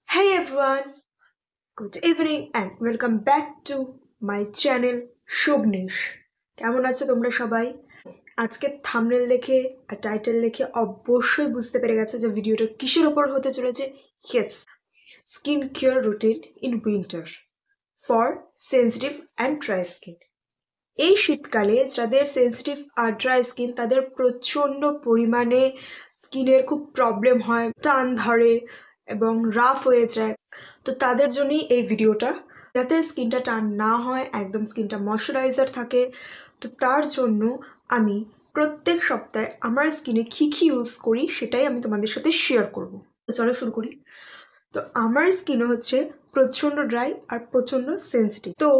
Hey everyone, good evening and welcome back to my channel Shubnish. কেমন আছো তোমরা সবাই? আজকে থাম্বনেল দেখে আর টাইটেল দেখে অবশ্যই বুঝতে পেরে গেছে যে ভিডিওটা কিসের উপর হতে চলেছে। Yes, skin care routine in winter for sensitive and dry skin. এই শীতকালে যাদের সেন্সিটিভ আর ড্রাই স্কিন তাদের প্রচণ্ড পরিমাণে স্কিনের খুব প্রবলেম হয়, টান ধরে এবং রাফ হয়ে যায়। তো তাদের জন্যই এই ভিডিওটা, যাতে স্কিনটা টান না হয়, একদম স্কিনটা ময়শ্চারাইজার থাকে। তো তার জন্য আমি প্রত্যেক সপ্তাহে আমার স্কিনে কী কী ইউজ করি সেটাই আমি তোমাদের সাথে শেয়ার করব। তো চলো শুরু করি। তো আমার স্কিনে হচ্ছে প্রচণ্ড ড্রাই আর প্রচণ্ড সেন্সিটিভ। তো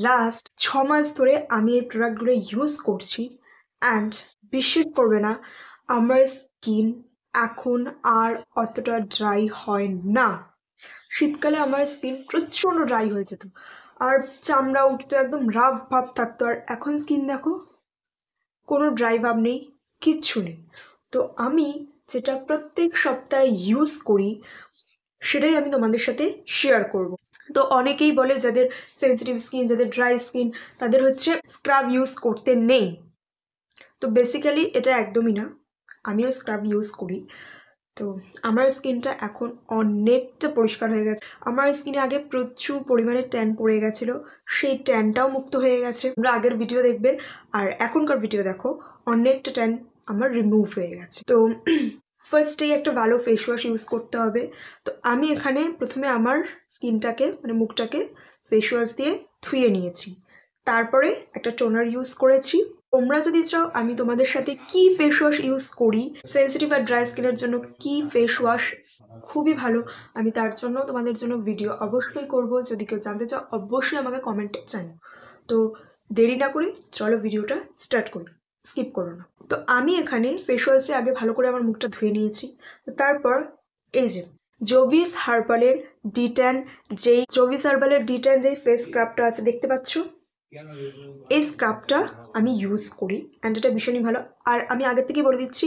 লাস্ট 6 মাস ধরে আমি এই প্রোডাক্টগুলো ইউজ করছি অ্যান্ড বিশ্বাস করবে না, আমার স্কিন এখন আর অতটা ড্রাই হয় না। শীতকালে আমার স্কিন প্রচণ্ড ড্রাই হয়ে যেত আর চামড়া উঠতো, একদম রাফ ভাব থাকতো। আর এখন স্কিন দেখো, কোনো ড্রাই ভাব নেই, কিচ্ছু নেই। তো আমি যেটা প্রত্যেক সপ্তাহে ইউজ করি সেটাই আমি তোমাদের সাথে শেয়ার করব। তো অনেকেই বলে যাদের সেন্সিটিভ স্কিন, যাদের ড্রাই স্কিন, তাদের হচ্ছে স্ক্রাব ইউজ করতে নেই। তো বেসিক্যালি এটা একদমই না, আমিও স্ক্রাব ইউজ করি। তো আমার স্কিনটা এখন অনেকটা পরিষ্কার হয়ে গেছে। আমার স্কিনে আগে প্রচুর পরিমাণে ট্যান পড়ে গেছিলো, সেই ট্যানটাও মুক্ত হয়ে গেছে। তোমরা আগের ভিডিও দেখবে আর এখনকার ভিডিও দেখো, অনেকটা ট্যান আমার রিমুভ হয়ে গেছে। তো ফার্স্টেই একটা ভালো ফেস ওয়াশ ইউজ করতে হবে। তো আমি এখানে প্রথমে আমার স্কিনটাকে মানে মুখটাকে ফেস ওয়াশ দিয়ে ধুয়ে নিয়েছি, তারপরে একটা টোনার ইউজ করেছি। তোমরা যদি চাও আমি তোমাদের সাথে কি ফেস ওয়াশ ইউজ করি, সেন্সিটিভ আর ড্রাই স্কিনের জন্য কি ফেস ওয়াশ খুবই ভালো, আমি তার জন্য তোমাদের জন্য ভিডিও অবশ্যই করব। যদি কেউ জানতে চাও অবশ্যই আমাকে কমেন্টে জানিও। তো দেরি না করে চলো ভিডিওটা স্টার্ট করি, স্কিপ করো না। তো আমি এখানে ফেস ওয়াশে আগে ভালো করে আমার মুখটা ধুয়ে নিয়েছি। তো তারপর এই যে জোভিস হার্বালের ডিট্যান, যেই ফেস স্ক্রাবটা আছে দেখতে পাচ্ছ, এই স্ক্রাবটা আমি ইউজ করি অ্যান্ড এটা ভীষণই ভালো। আর আমি আগের থেকেই বলে দিচ্ছি,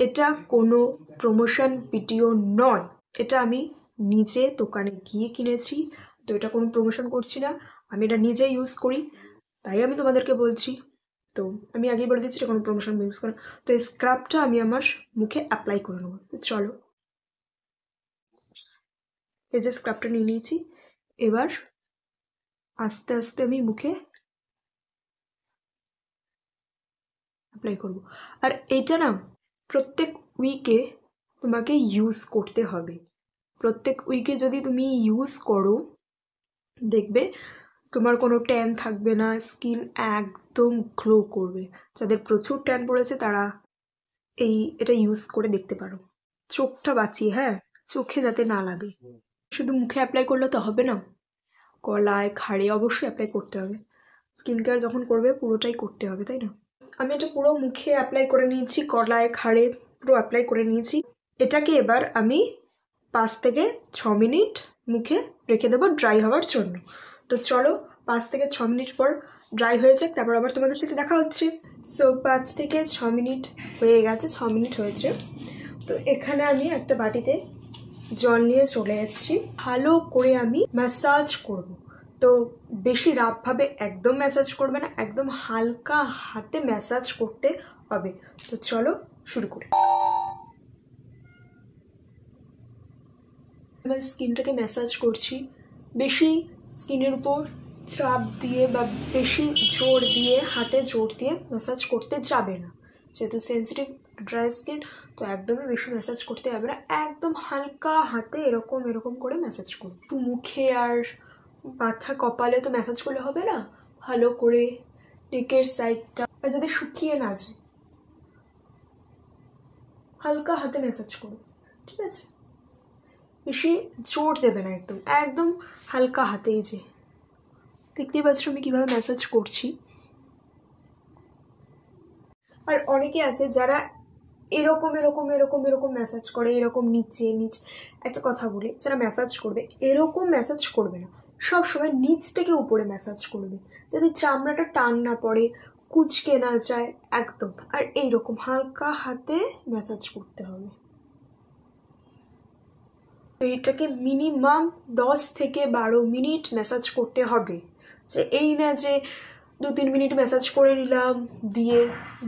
এটা কোনো প্রমোশন ভিডিও নয়, এটা আমি নিজে দোকানে গিয়ে কিনেছি। তো এটা কোনো প্রমোশন করছি না, আমি এটা নিজে ইউজ করি, তাই আমি তোমাদেরকে বলছি। তো আমি আগেই বলে দিচ্ছি এটা কোনো প্রমোশন ইউজ করা। তো এই স্ক্রাবটা আমি আমার মুখে অ্যাপ্লাই করে নেবো। তো চলো, এই যে স্ক্রাবটা নিয়ে নিয়েছি, এবার আস্তে আস্তে আমি মুখে অ্যাপ্লাই করব। আর এইটা না প্রত্যেক উইকে তোমাকে ইউজ করতে হবে। প্রত্যেক উইকে যদি তুমি ইউজ করো, দেখবে তোমার কোনো ট্যান থাকবে না, স্কিন একদম গ্লো করবে। যাদের প্রচুর ট্যান পড়েছে তারা এটা ইউজ করে দেখতে পারো। চোখটা বাঁচিয়ে, হ্যাঁ, চোখে যাতে না লাগে। শুধু মুখে অ্যাপ্লাই করলে তো হবে না, গলায় ঘাড়ে অবশ্যই অ্যাপ্লাই করতে হবে। স্কিন কেয়ার যখন করবে পুরোটাই করতে হবে, তাই না? আমি এটা পুরো মুখে অ্যাপ্লাই করে নিয়েছি, গলায় ঘাড়ে পুরো অ্যাপ্লাই করে নিয়েছি। এটাকে এবার আমি 5 থেকে 6 মিনিট মুখে রেখে দেবো ড্রাই হওয়ার জন্য। তো চলো 5 থেকে 6 মিনিট পর ড্রাই হয়ে যাক, তারপর আবার তোমাদের সাথে দেখা হচ্ছে। সো 5 থেকে 6 মিনিট হয়ে গেছে, 6 মিনিট হয়েছে। তো এখানে আমি একটা বাটিতে জল নিয়ে চলে এসেছি, ভালো করে আমি ম্যাসাজ করব। তো বেশি রাফভাবে একদম ম্যাসাজ করবে না, একদম হালকা হাতে ম্যাসাজ করতে হবে। তো চলো শুরু করি। এবার স্কিনটাকে ম্যাসাজ করছি, বেশি স্কিনের উপর চাপ দিয়ে বা বেশি জোর দিয়ে, হাতে জোর দিয়ে ম্যাসাজ করতে যাবে না, যেহেতু সেন্সিটিভ ড্রাই স্কিন। তো একদমই বেশি ম্যাসাজ করতে হবে না, একদম হালকা হাতে এরকম এরকম করে ম্যাসাজ করুন। তো মুখে আর মাথা কপালে তো ম্যাসাজ করলে হবে না, ভালো করে নেকের সাইডটা আর যাতে শুকিয়ে না যায়, হালকা হাতে ম্যাসাজ করুন, ঠিক আছে? বেশি জোর দেবে না, একদম একদম হালকা হাতে। এই যে দেখতেই পাচ্ছ আমি কীভাবে ম্যাসাজ করছি। আর অনেকে আছে যারা এরকম এরকম এরকম এরকম ম্যাসাজ করে, এরকম নিচে নিচ। একটা কথা বলি, যারা ম্যাসাজ করবে এরকম ম্যাসাজ করবে না, সব সময় নিচ থেকে উপরে ম্যাসাজ করবে, যদি চামড়াটা টান না পড়ে, কুচকে না যায় একদম। আর এইরকম হালকা হাতে ম্যাসাজ করতে হবে। তো এটাকে মিনিমাম 10 থেকে 12 মিনিট ম্যাসাজ করতে হবে। যে এই না যে 2-3 মিনিট ম্যাসাজ করে নিলাম দিয়ে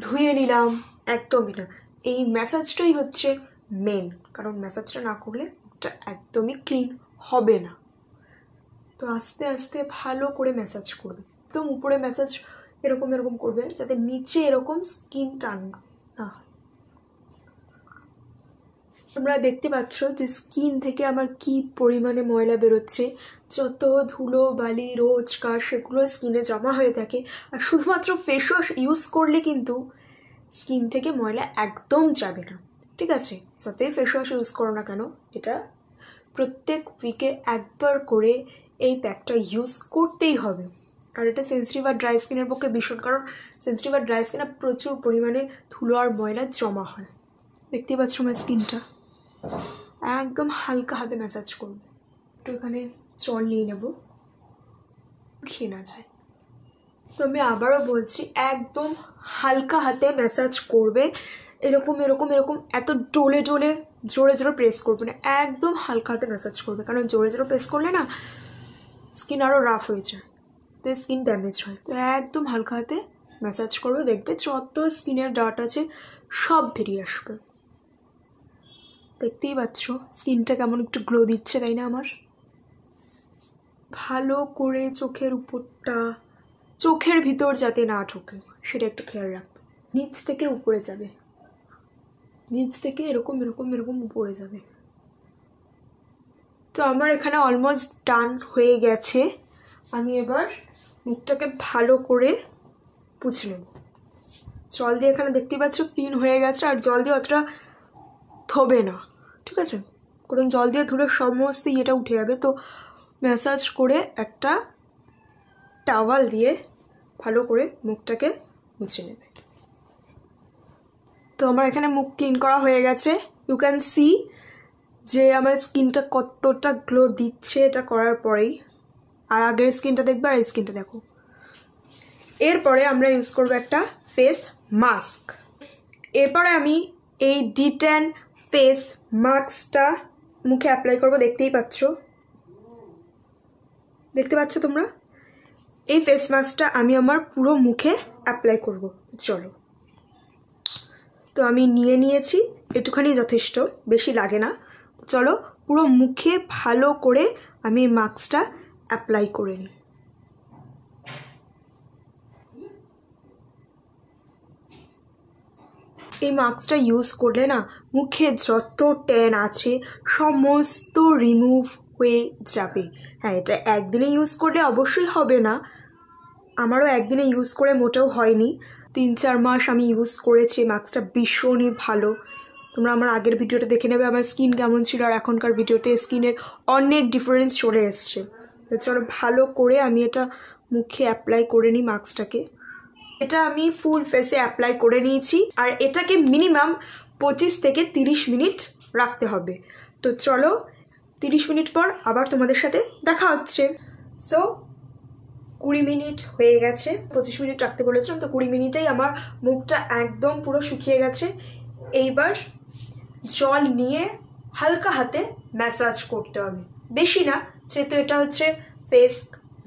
ধুয়ে নিলাম, একদমই না। এই ম্যাসাজটাই হচ্ছে মেন, কারণ ম্যাসাজটা না করলে মুখটা একদমই ক্লিন হবে না। তো আস্তে আস্তে ভালো করে ম্যাসাজ করবে, একদম উপরে ম্যাসাজ এরকম এরকম করবে যাতে নিচে এরকম স্কিন টান না হয়। তোমরা দেখতে পাচ্ছ যে স্কিন থেকে আমার কি পরিমাণে ময়লা বেরোচ্ছে। যত ধুলো বালি রোজকার সেগুলো স্কিনে জমা হয়ে থাকে, আর শুধুমাত্র ফেস ওয়াশ ইউজ করলে কিন্তু স্কিন থেকে ময়লা একদম যাবে না, ঠিক আছে? যতই ফেস ওয়াশ ইউজ করো না কেন, এটা প্রত্যেক উইকে একবার করে এই প্যাকটা ইউজ করতেই হবে। আর এটা সেন্সিটিভ আর ড্রাই স্কিনের পক্ষে ভীষণ, কারণ সেন্সিটিভ আর ড্রাই স্কিনে প্রচুর পরিমাণে ধুলো আর ময়লা জমা হয়। দেখতেই পাচ্ছ আমার স্কিনটা, একদম হালকা হাতে ম্যাসাজ করবে। একটু এখানে জল নিয়ে নেব, খেয়ে না যায়। তো আমি আবারও বলছি, একদম হালকা হাতে ম্যাসাজ করবে, এরকম এরকম এরকম এত ডোলে ডোলে জোরে জোরে প্রেস করবে না, একদম হালকা হাতে ম্যাসাজ করবে। কারণ জোরে জোরে প্রেস করলে না স্কিন আরও রাফ হয়ে যায়, তো স্কিন ড্যামেজ হয়। তো একদম হালকা হাতে ম্যাসাজ করবে, দেখবে যত স্কিনের ডার্ট আছে সব বেরিয়ে আসবে। দেখতেই পাচ্ছ স্কিনটা কেমন একটু গ্লো দিচ্ছে, তাই না? আমার ভালো করে চোখের উপরটা, চোখের ভিতর যাতে না ঢোকে সেটা একটু খেয়াল রাখবে। নিচ থেকে উপরে যাবে, নিচ থেকে এরকম এরকম এরকম উপরে যাবে। তো আমার এখানে অলমোস্ট ডান হয়ে গেছে। আমি এবার মুখটাকে ভালো করে পুছে নেব জল দিয়ে। এখানে দেখতেই পাচ্ছ ক্লিন হয়ে গেছে, আর জল দিয়ে অতটা থবে না, ঠিক আছে? কারণ জল দিয়ে ধুলে সমস্ত ইয়েটা উঠে যাবে। তো ম্যাসাজ করে একটা টাওয়াল দিয়ে ভালো করে মুখটাকে মুছে নেবে। তো আমার এখানে মুখ ক্লিন করা হয়ে গেছে। ইউ ক্যান সি যে আমার স্কিনটা কতটা গ্লো দিচ্ছে এটা করার পরেই। আর আগের স্কিনটা দেখবে আর এই স্কিনটা দেখো। এরপরে আমরা ইউজ করবো একটা ফেস মাস্ক। এরপরে আমি এই D10 ফেস মাস্কটা মুখে অ্যাপ্লাই করবো। দেখতে পাচ্ছ তোমরা? এই ফেস মাস্কটা আমি আমার পুরো মুখে অ্যাপ্লাই করব। চলো, তো আমি নিয়ে নিয়েছি, একটুখানি যথেষ্ট, বেশি লাগে না। চলো পুরো মুখে ভালো করে আমি মাস্কটা অ্যাপ্লাই করে নিই। এই মাস্কটা ইউজ করলে না মুখে যত ট্যান আছে সমস্ত রিমুভ হয়ে যাবে। হ্যাঁ, এটা একদিনে ইউজ করলে অবশ্যই হবে না, আমারও একদিনে ইউজ করে মোটেও হয়নি। 3-4 মাস আমি ইউজ করেছি। মাস্কটা ভীষণই ভালো। তোমরা আমার আগের ভিডিওটা দেখে নেবে আমার স্কিন কেমন ছিল, আর এখনকার ভিডিওতে স্কিনের অনেক ডিফারেন্স চলে এসছে। তো চলো ভালো করে আমি এটা মুখে অ্যাপ্লাই করে নিই মাস্কটাকে। এটা আমি ফুল ফেসে অ্যাপ্লাই করে নিয়েছি, আর এটাকে মিনিমাম 25 থেকে 30 মিনিট রাখতে হবে। তো চলো 30 মিনিট পর আবার তোমাদের সাথে দেখা হচ্ছে। সো 20 মিনিট হয়ে গেছে, 25 মিনিট রাখতে বলেছিলাম, তো 20 মিনিটেই আমার মুখটা একদম পুরো শুকিয়ে গেছে। এইবার জল নিয়ে হালকা হাতে ম্যাসাজ করতে হবে, বেশি না, যেহেতু এটা হচ্ছে ফেস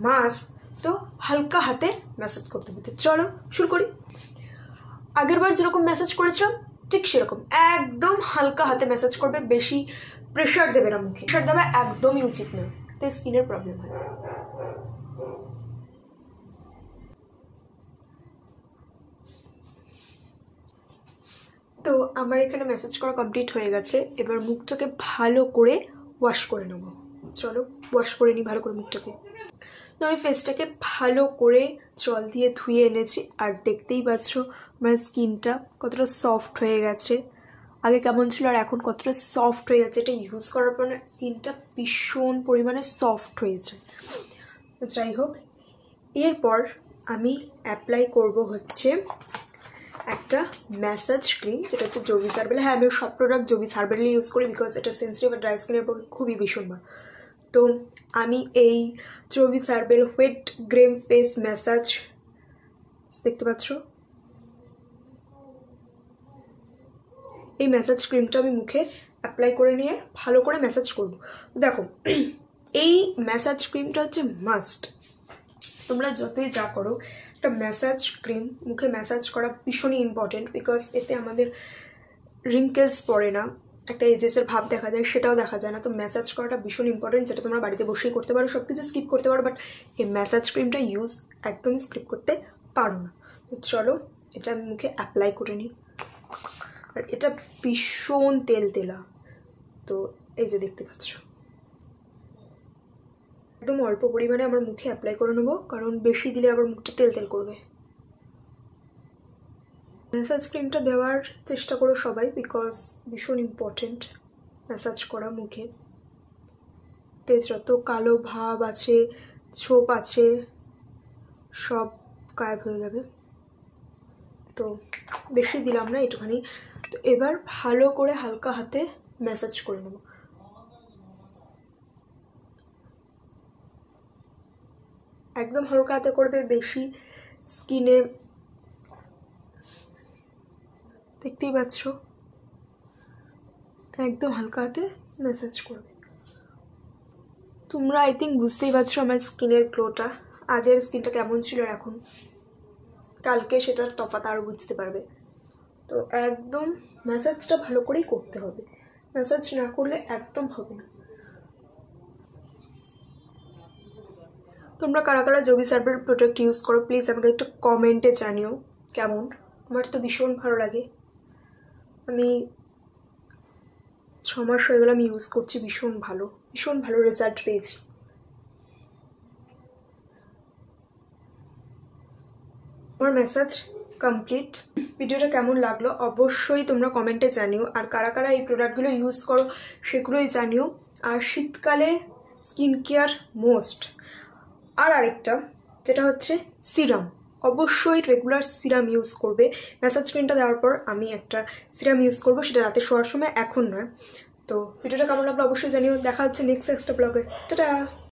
মাস্ক, তো হালকা হাতে ম্যাসাজ করতে হবে। তো চলো শুরু করি। আগেরবার যেরকম ম্যাসাজ করেছিলাম ঠিক সেরকম একদম হালকা হাতে ম্যাসাজ করবে, বেশি প্রেশার দেবে না মুখে। প্রেশার দেওয়া একদমই উচিত না, তো স্কিনের প্রবলেম হয়। তো আমার এখানে ম্যাসাজ করা কমপ্লিট হয়ে গেছে। এবার মুখটাকে ভালো করে ওয়াশ করে নেব। চলো ওয়াশ করে নিই ভালো করে মুখটাকে। তো আমি ফেসটাকে ভালো করে জল দিয়ে ধুয়ে এনেছি, আর দেখতেই পাচ্ছ আমার স্কিনটা কতটা সফট হয়ে গেছে। আগে কেমন ছিল আর এখন কতটা সফট হয়ে গেছে। এটা ইউজ করার পর স্কিনটা ভীষণ পরিমাণে সফট হয়েছে। যাই হোক, এরপর আমি অ্যাপ্লাই করব হচ্ছে একটা ম্যাসাজ ক্রিম, যেটা হচ্ছে জোভিস হার্বাল। হ্যাঁ, আমি সব প্রোডাক্ট জোভিস হার্বালই ইউজ করি, বিকজ এটা সেন্সিটিভ আর ড্রাই স্কিনের পক্ষে খুবই ভীষণ ভালো। তো আমি এই Jovees herbal wheat গ্রেম face massage, দেখতে পাচ্ছ, এই ম্যাসাজ ক্রিমটা আমি মুখে অ্যাপ্লাই করে নিয়ে ভালো করে ম্যাসাজ করব। দেখো এই ম্যাসাজ ক্রিমটা হচ্ছে মাস্ট। তোমরা যতই যা করো, একটা ম্যাসাজ ক্রিম মুখে ম্যাসাজ করা ভীষণই ইম্পর্টেন্ট, বিকজ এতে আমাদের রিঙ্কেলস পড়ে না, একটা এজেসের ভাব দেখা যায় সেটাও দেখা যায় না। তো ম্যাসাজ করাটা ভীষণ ইম্পর্টেন্ট, যেটা তোমরা বাড়িতে বসেই করতে পারো, সব কিছু স্কিপ করতে পারো, বাট এই ম্যাসাজ ক্রিমটা ইউজ একদমই স্কিপ করতে পারো না। তো চলো এটা আমি মুখে অ্যাপ্লাই করে নিই। আর এটা ভীষণ তেলতেলা, তো এই যে দেখতে পাচ্ছ একদম অল্প পরিমাণে আমার মুখে অ্যাপ্লাই করে নেবো, কারণ বেশি দিলে আবার মুখটা তেল তেল করবে। ম্যাসাজ ক্রিমটা দেওয়ার চেষ্টা করো সবাই, বিকজ ভীষণ ইম্পর্টেন্ট ম্যাসাজ করা মুখে। তেজ যত কালো ভাব আছে, ছোপ আছে, সব গায়েব হয়ে যাবে। তো বেশি দিলাম না, একটুখানি। তো এবার ভালো করে হালকা হাতে ম্যাসাজ করে নেব। একদম হালকা হাতে করবে, বেশি স্কিনে, দেখতেই পাচ্ছ একদম হালকা হাতে ম্যাসাজ করবে। তোমরা আই থিঙ্ক বুঝতেই পারছো আমার স্কিনের গ্লোটা, আগের স্কিনটা কেমন ছিল এখন, কালকে সেটার তফাৎ আরও বুঝতে পারবে। তো একদম ম্যাসাজটা ভালো করেই করতে হবে, ম্যাসাজ না করলে একদম হবে না। তোমরা কারা কারা জবি সার্ভের প্রোডাক্ট ইউজ করো প্লিজ আমাকে একটু কমেন্টে জানিও কেমন। আমার তো ভীষণ ভালো লাগে, আমি 6 মাস হয়ে গেল আমি ইউজ করছি, ভীষণ ভালো রেজাল্ট পেয়েছি। আমার ম্যাসাজ কমপ্লিট। ভিডিওটা কেমন লাগলো অবশ্যই তোমরা কমেন্টে জানিও, আর কারা কারা এই প্রোডাক্টগুলো ইউজ করো সেগুলোই জানিও। আর শীতকালে স্কিন কেয়ার মোস্ট। আর আরেকটা যেটা হচ্ছে সিরাম, অবশ্যই রেগুলার সিরাম ইউজ করবে। ম্যাসাজ ক্রিমটা দেওয়ার পর আমি একটা সিরাম ইউজ করবো, সেটা রাতে শোয়ার সময়, এখন নয়। তো ভিডিওটা কেমন লাগলো অবশ্যই জানিও। দেখা হচ্ছে নেক্সট একটা ব্লগে। টাটা।